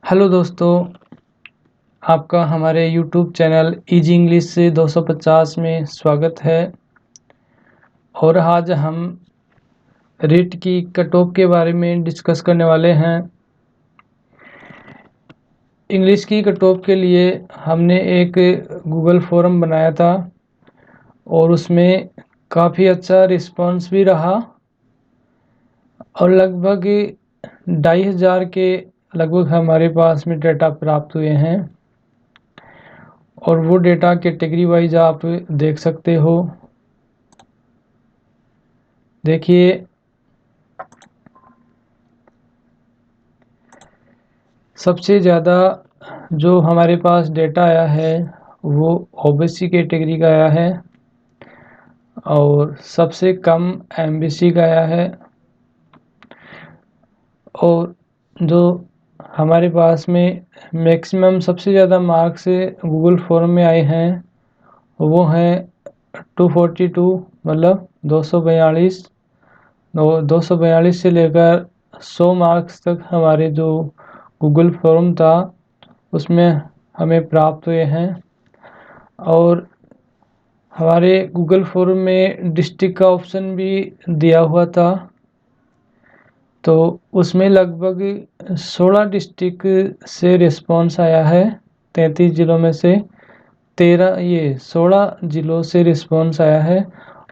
Hello दोस्तों, आपका हमारे यूट्यूब चैनल इजी इंग्लिश से 250 में स्वागत है। और आज हम रीट की कट ऑफ के बारे में डिस्कस करने वाले हैं। इंग्लिश की कट ऑफ के लिए हमने एक गूगल फोरम बनाया था और उसमें काफ़ी अच्छा रिस्पांस भी रहा और लगभग 2500 के लगभग हमारे पास में डेटा प्राप्त हुए हैं। और वो डेटा कैटेगरी वाइज आप देख सकते हो। देखिए, सबसे ज़्यादा जो हमारे पास डेटा आया है वो ओबीसी कैटेगरी का आया है और सबसे कम एमबीसी का आया है। और जो हमारे पास में मैक्सिमम सबसे ज़्यादा मार्क्स गूगल फॉर्म में आए हैं वो हैं 242, मतलब 242। 242 से लेकर 100 मार्क्स तक हमारे जो गूगल फॉर्म था उसमें हमें प्राप्त हुए हैं। और हमारे गूगल फॉर्म में डिस्ट्रिक्ट का ऑप्शन भी दिया हुआ था, तो उसमें लगभग 16 डिस्ट्रिक्ट से रिस्पांस आया है। 33 ज़िलों में से 16 ज़िलों से रिस्पांस आया है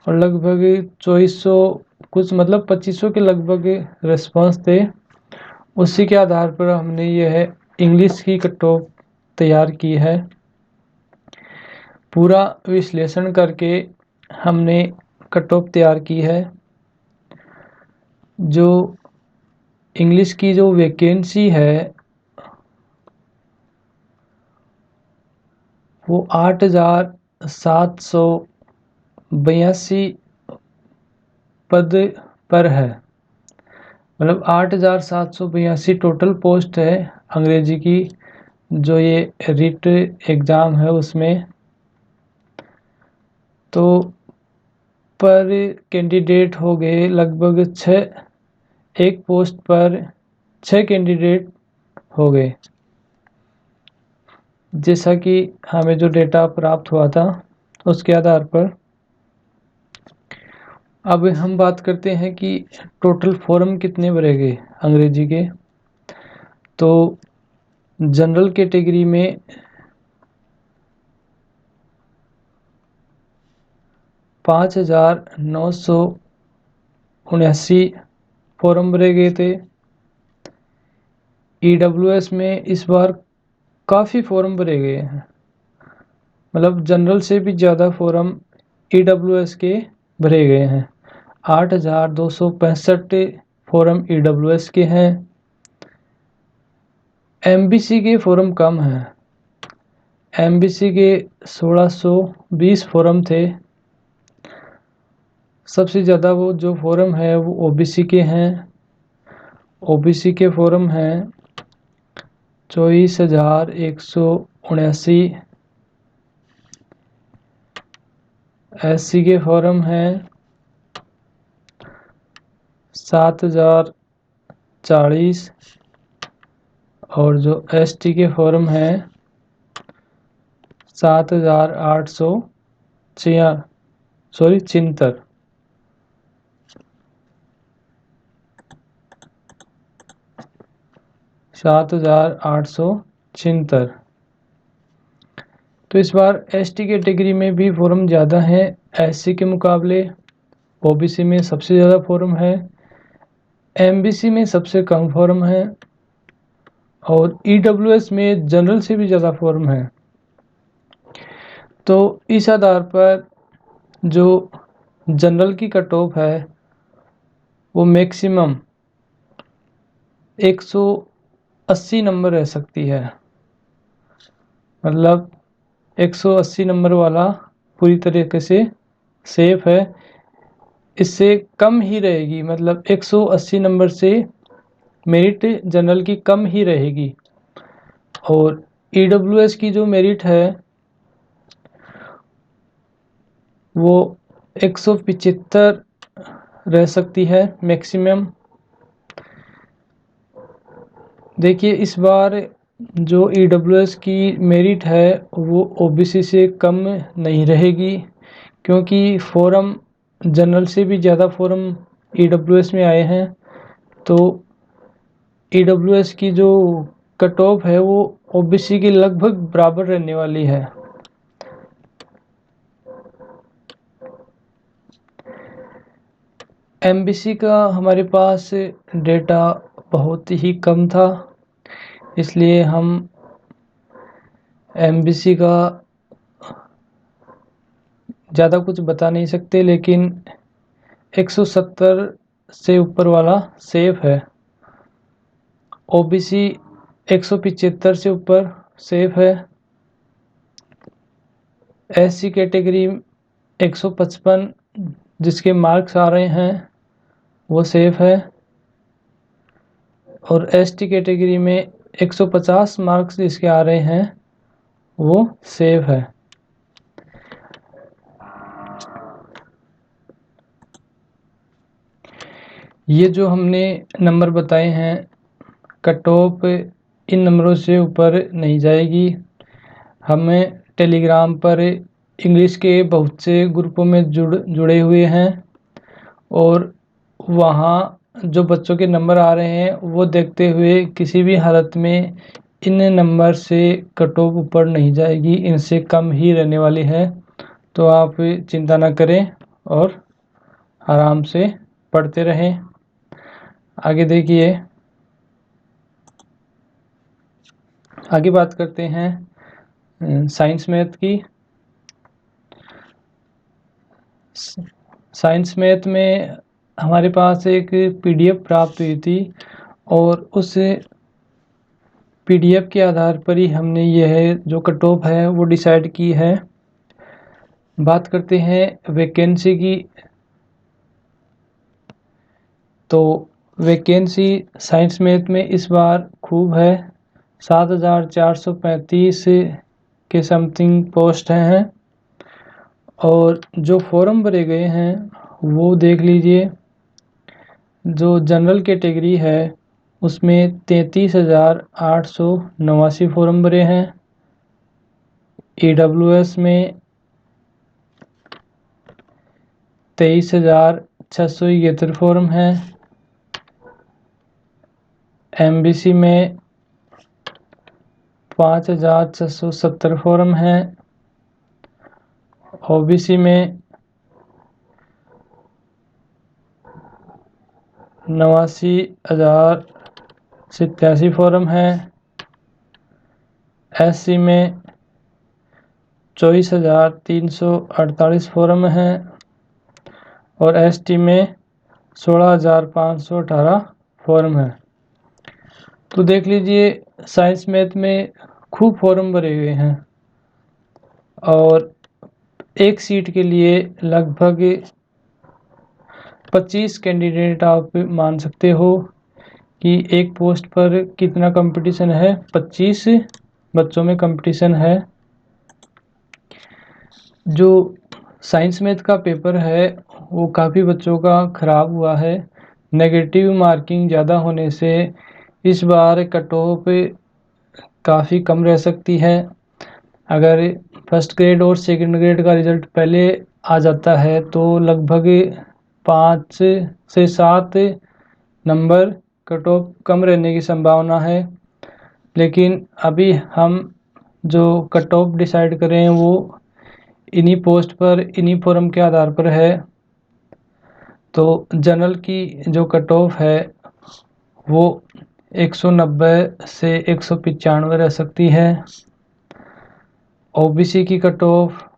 और लगभग 2400 कुछ मतलब 2500 के लगभग रिस्पांस थे। उसी के आधार पर हमने यह इंग्लिश की कट ऑफ तैयार की है। पूरा विश्लेषण करके हमने कट ऑफ तैयार की है। जो इंग्लिश की जो वैकेंसी है वो 8782 पद पर है। मतलब 8782 टोटल पोस्ट है अंग्रेजी की, जो ये रिट एग्ज़ाम है उसमें। तो पर कैंडिडेट हो गए लगभग एक पोस्ट पर 6 कैंडिडेट हो गए, जैसा कि हमें जो डेटा प्राप्त हुआ था उसके आधार पर। अब हम बात करते हैं कि टोटल फॉर्म कितने भरे गए अंग्रेजी के। तो जनरल कैटेगरी में 5979 फॉर्म भरे गए थे। ईडब्ल्यूएस में इस बार काफ़ी फॉर्म भरे गए हैं, मतलब जनरल से भी ज़्यादा फॉर्म ईडब्ल्यूएस के भरे गए हैं। 8265 फॉर्म ईडब्ल्यूएस के हैं। एमबीसी के फॉर्म कम हैं। एमबीसी के 1620 फॉर्म थे। सबसे ज़्यादा वो जो फॉर्म है वो ओबीसी के हैं। ओबीसी के फॉर्म हैं 24,179। एससी के फॉर्म हैं 7,040 और जो एसटी के फॉर्म हैं 7,876। 7,876। तो इस बार एसटी कैटेगरी में भी फॉर्म ज़्यादा हैं एससी के मुकाबले। ओबीसी में सबसे ज़्यादा फॉर्म है। एमबीसी में सबसे कम फॉर्म है और ईडब्ल्यूएस में जनरल से भी ज़्यादा फॉर्म है। तो इस आधार पर जो जनरल की कट ऑफ है वो मैक्सिमम 180 नंबर रह सकती है। मतलब 180 नंबर वाला पूरी तरीके से सेफ है। इससे कम ही रहेगी, मतलब 180 नंबर से मेरिट जनरल की कम ही रहेगी। और ईडब्ल्यूएस की जो मेरिट है वो 175 रह सकती है मैक्सिमम। देखिए, इस बार जो EWS की मेरिट है वो OBC से कम नहीं रहेगी, क्योंकि फॉर्म जनरल से भी ज़्यादा फॉर्म EWS में आए हैं। तो EWS की जो कट ऑफ है वो OBC के लगभग बराबर रहने वाली है। MBC का हमारे पास डेटा बहुत ही कम था, इसलिए हम MBC का ज़्यादा कुछ बता नहीं सकते, लेकिन 170 से ऊपर वाला सेफ है। OBC 175 से ऊपर सेफ है। SC कैटेगरी 155 जिसके मार्क्स आ रहे हैं वो सेफ है, और ST कैटेगरी में 150 मार्क्स जिसके आ रहे हैं वो सेफ है। ये जो हमने नंबर बताए हैं, कट ऑफ इन नंबरों से ऊपर नहीं जाएगी। हमें टेलीग्राम पर इंग्लिश के बहुत से ग्रुपों में जुड़े हुए हैं, और वहाँ जो बच्चों के नंबर आ रहे हैं वो देखते हुए किसी भी हालत में इन नंबर से कट ऑफ ऊपर नहीं जाएगी, इनसे कम ही रहने वाली है। तो आप चिंता ना करें और आराम से पढ़ते रहें। आगे देखिए, आगे बात करते हैं साइंस मैथ की। साइंस मैथ में हमारे पास एक PDF प्राप्त हुई थी, और उस PDF के आधार पर ही हमने यह जो कट ऑफ है वो डिसाइड की है। बात करते हैं वैकेंसी की। तो वैकेंसी साइंस मैथ में इस बार खूब है, 7435 के समथिंग पोस्ट हैं। और जो फॉर्म भरे गए हैं वो देख लीजिए। जो जनरल कैटेगरी है उसमें 33,889 फॉर्म भरे हैं। EWS में 23,671 फॉर्म हैं। MBC में 5,670 फॉर्म हैं। OBC में 89,087 फॉर्म हैं। SC में 24,348 फॉर्म हैं, और ST में 16,518 फॉर्म हैं। तो देख लीजिए, साइंस मैथ में खूब फॉर्म भरे हुए हैं, और एक सीट के लिए लगभग 25 कैंडिडेट आप मान सकते हो कि एक पोस्ट पर कितना कंपटीशन है। 25 बच्चों में कंपटीशन है। जो साइंस मैथ का पेपर है वो काफ़ी बच्चों का ख़राब हुआ है। नेगेटिव मार्किंग ज़्यादा होने से इस बार कट ऑफ काफ़ी कम रह सकती है। अगर फर्स्ट ग्रेड और सेकंड ग्रेड का रिज़ल्ट पहले आ जाता है तो लगभग 5 से 7 नंबर कट ऑफ कम रहने की संभावना है। लेकिन अभी हम जो कट ऑफ डिसाइड करें वो इन्हीं पोस्ट पर, इन्हीं फॉर्म के आधार पर है। तो जनरल की जो कट ऑफ है वो 190 से 195 रह सकती है। OBC की कट ऑफ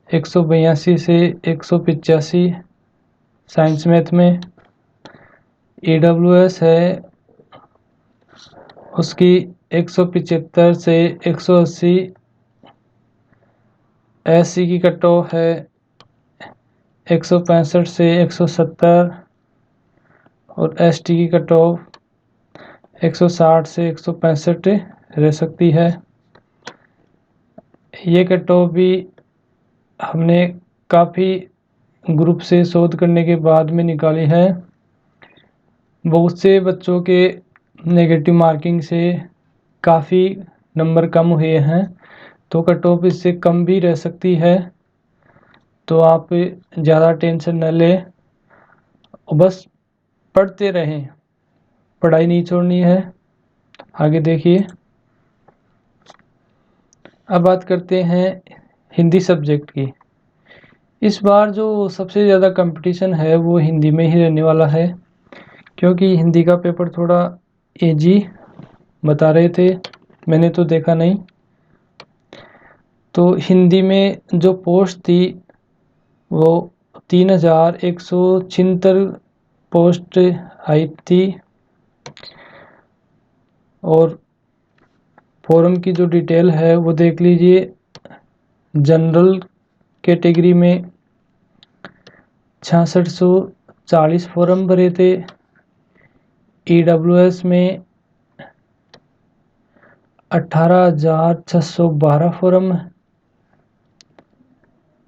182 से 185 साइंस मैथ में। EWS है उसकी 175 से 180। SC की कट ऑफ है 165 से 170, और ST की कट ऑफ 160 से 165 रह सकती है। ये कट ऑफ भी हमने काफ़ी ग्रुप से शोध करने के बाद में निकाली है। बहुत से बच्चों के नेगेटिव मार्किंग से काफ़ी नंबर कम हुए हैं, तो कट ऑफ इससे कम भी रह सकती है। तो आप ज़्यादा टेंशन न लें और बस पढ़ते रहें, पढ़ाई नहीं छोड़नी है। आगे देखिए, अब बात करते हैं हिंदी सब्जेक्ट की। इस बार जो सबसे ज़्यादा कंपटीशन है वो हिंदी में ही रहने वाला है, क्योंकि हिंदी का पेपर थोड़ा इजी बता रहे थे, मैंने तो देखा नहीं। तो हिंदी में जो पोस्ट थी वो 3176 पोस्ट आई थी। और फॉर्म की जो डिटेल है वो देख लीजिए। जनरल कैटेगरी में 6640 फॉर्म भरे थे। EWS में 18612 फॉर्म,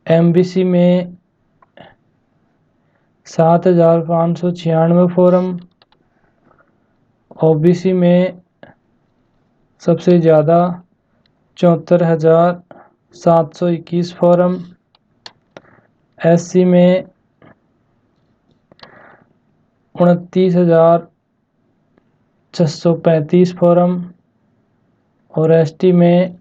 MBC में 7596 फॉर्म, OBC में सबसे ज़्यादा 74,721 फॉर्म, SC में 29,635 फॉर्म और ST में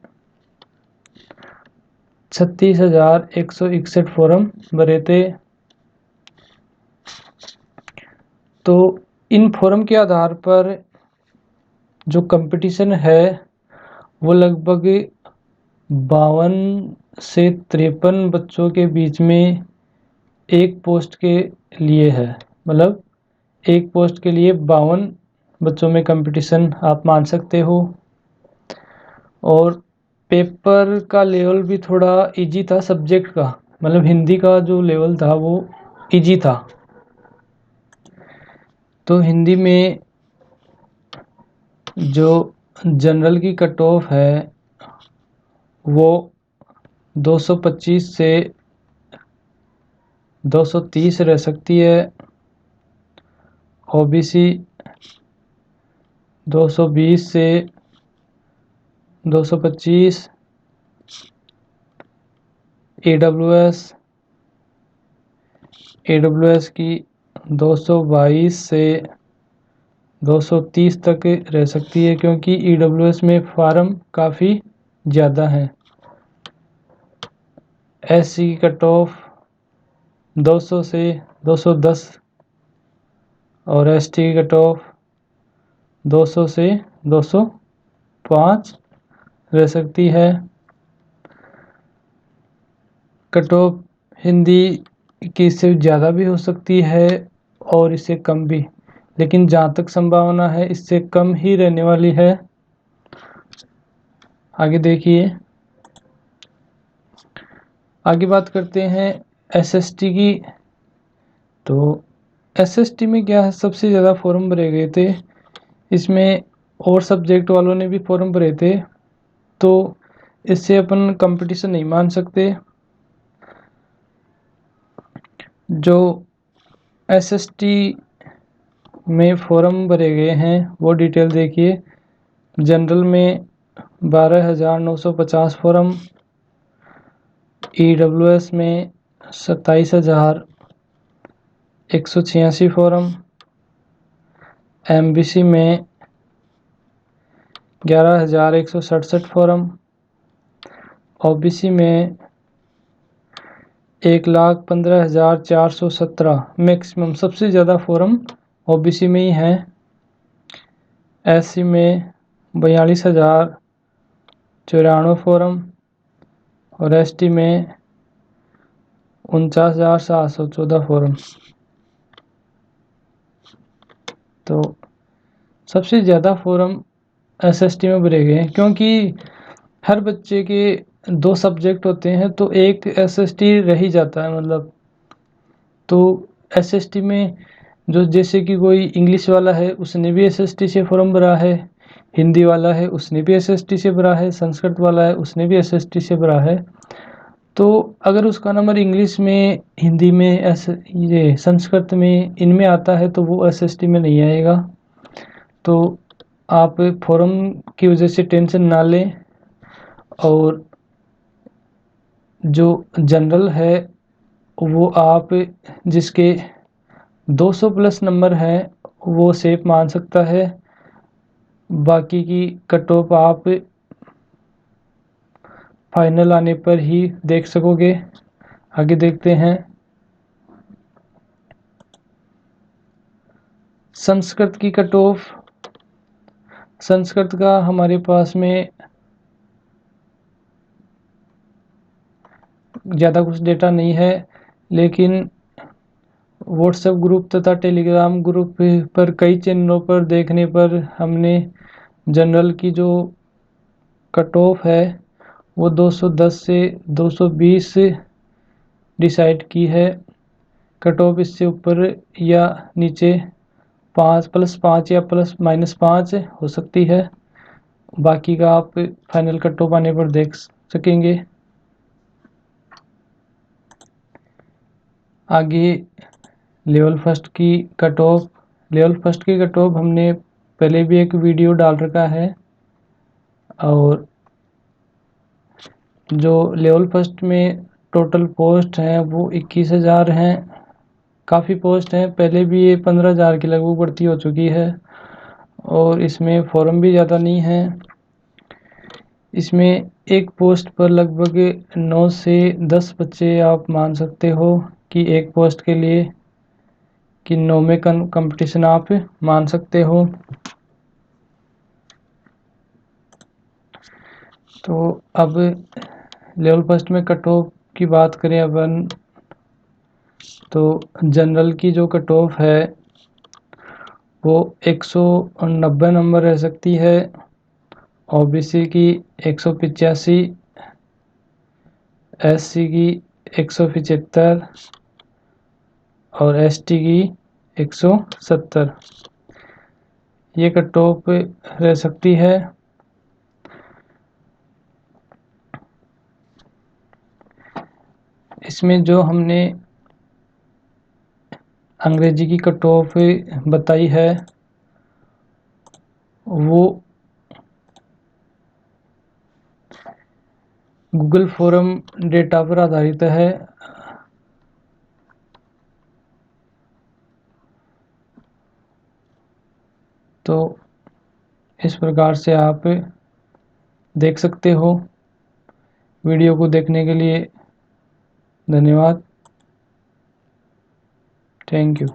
36,161 फॉर्म भरे थे। तो इन फॉर्म के आधार पर जो कंपटीशन है वो लगभग 52 से 53 बच्चों के बीच में एक पोस्ट के लिए है। मतलब एक पोस्ट के लिए 52 बच्चों में कंपटीशन आप मान सकते हो। और पेपर का लेवल भी थोड़ा इजी था सब्जेक्ट का, मतलब हिंदी का जो लेवल था वो इजी था। तो हिंदी में जो जनरल की कट ऑफ है वो 225 से 230 रह सकती है। OBC 220 से 225, AWS की 222 से 230 तक रह सकती है, क्योंकि EWS में फार्म काफ़ी ज़्यादा हैं। SC की कट ऑफ 200 से 210 और ST की कट ऑफ 200 से 205 रह सकती है। कट ऑफ हिंदी की इससे ज़्यादा भी हो सकती है और इससे कम भी, लेकिन जहाँ तक संभावना है इससे कम ही रहने वाली है। आगे देखिए, आगे बात करते हैं SST की। तो SST में क्या है, सबसे ज़्यादा फॉर्म भरे गए थे। इसमें और सब्जेक्ट वालों ने भी फॉर्म भरे थे, तो इससे अपन कंपटीशन नहीं मान सकते। जो SST में फॉर्म भरे गए हैं वो डिटेल देखिए। जनरल में 12,950 फॉर्म, EWS में 27,186 फॉर्म, MBC में 11,167 फॉर्म, OBC में 1,15,417 मैक्सिमम, सबसे ज़्यादा फॉर्म OBC में ही हैं। SC में 42,094 फॉर्म और ST में 49,714 फॉर्म। तो सबसे ज़्यादा फॉर्म SST में भरे गए हैं, क्योंकि हर बच्चे के 2 सब्जेक्ट होते हैं तो एक SST रह ही जाता है। मतलब तो SST में जो, जैसे कि कोई इंग्लिश वाला है उसने भी SST से फॉर्म भरा है, हिंदी वाला है उसने भी SST से भरा है, संस्कृत वाला है उसने भी SST से भरा है। तो अगर उसका नंबर इंग्लिश में, हिंदी में, ये संस्कृत में, इनमें आता है तो वो SST में नहीं आएगा। तो आप फोरम की वजह से टेंशन ना लें, और जो जनरल है वो आप जिसके 200 प्लस नंबर हैं वो सेफ मान सकता है। बाकी की कट ऑफ आप फाइनल आने पर ही देख सकोगे। आगे देखते हैं। संस्कृत की कट ऑफ। संस्कृत का हमारे पास में ज़्यादा कुछ डेटा नहीं है, लेकिन व्हाट्सएप ग्रुप तथा टेलीग्राम ग्रुप पर कई चैनलों पर देखने पर हमने जनरल की जो कट ऑफ है वो 210 से 220 डिसाइड की है। कट ऑफ इससे ऊपर या नीचे 5+5 या +-5 हो सकती है। बाकी का आप फाइनल कट ऑफ आने पर देख सकेंगे। आगे लेवल फर्स्ट की कट ऑफ। लेवल फर्स्ट की कट ऑफ हमने पहले भी एक वीडियो डाल रखा है, और जो लेवल फर्स्ट में टोटल पोस्ट हैं वो 21,000 हैं। काफ़ी पोस्ट हैं, पहले भी ये 15,000 की लगभग भर्ती हो चुकी है, और इसमें फॉर्म भी ज़्यादा नहीं है। इसमें एक पोस्ट पर लगभग 9 से 10 बच्चे आप मान सकते हो कि एक पोस्ट के लिए कि 9 में कंपटीशन आप मान सकते हो। तो अब लेवल फर्स्ट में कट ऑफ की बात करें अपन, तो जनरल की जो कट ऑफ है वो 190 नंबर रह सकती है, ओबीसी की 185, एससी की 175 और एसटी की 170 ये कट ऑफ रह सकती है। इसमें जो हमने अंग्रेजी की कट ऑफ बताई है वो गूगल फोरम डेटा पर आधारित है। तो इस प्रकार से आप देख सकते हो। वीडियो को देखने के लिए धन्यवाद। Thank you.